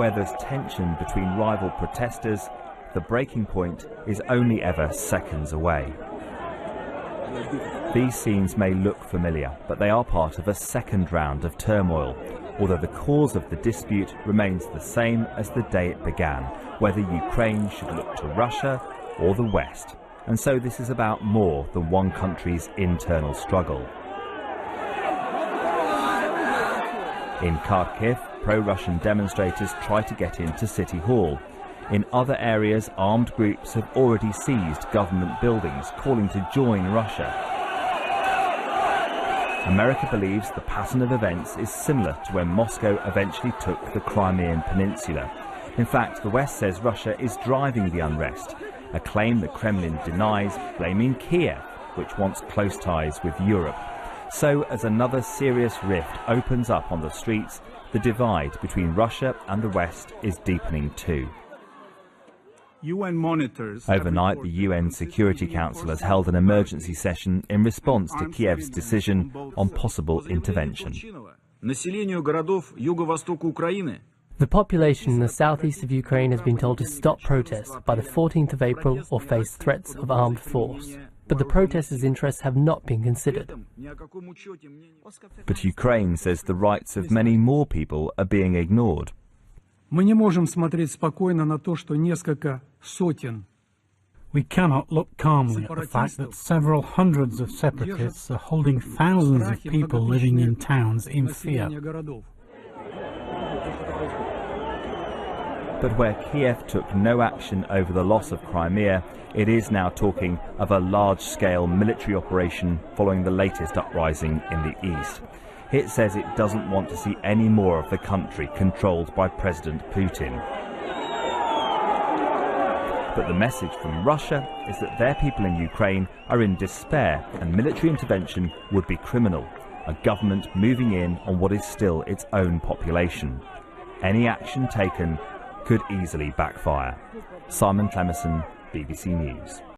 where there's tension between rival protesters, the breaking point is only ever seconds away. These scenes may look familiar, but they are part of a second round of turmoil, although the cause of the dispute remains the same as the day it began, whether Ukraine should look to Russia or the West. And so this is about more than one country's internal struggle. In Kharkiv, pro-Russian demonstrators try to get into City Hall. In other areas, armed groups have already seized government buildings, calling to join Russia. America believes the pattern of events is similar to when Moscow eventually took the Crimean Peninsula. In fact, the West says Russia is driving the unrest, a claim the Kremlin denies, blaming Kiev, which wants close ties with Europe. So, as another serious rift opens up on the streets, the divide between Russia and the West is deepening too. Overnight, the UN Security Council has held an emergency session in response to Kiev's decision on possible intervention. The population in the southeast of Ukraine has been told to stop protests by the 14th of April or face threats of armed force. But the protesters' interests have not been considered. But Ukraine says the rights of many more people are being ignored. Мы не можем смотреть спокойно на то, что несколько сотен. We cannot look calmly at the fact that several hundreds of separatists are holding thousands of people living in towns in fear. But where Kiev took no action over the loss of Crimea, it is now talking of a large-scale military operation following the latest uprising in the east. It says it doesn't want to see any more of the country controlled by President Putin. But the message from Russia is that their people in Ukraine are in despair and military intervention would be criminal, a government moving in on what is still its own population. Any action taken could easily backfire. Clemison, BBC News.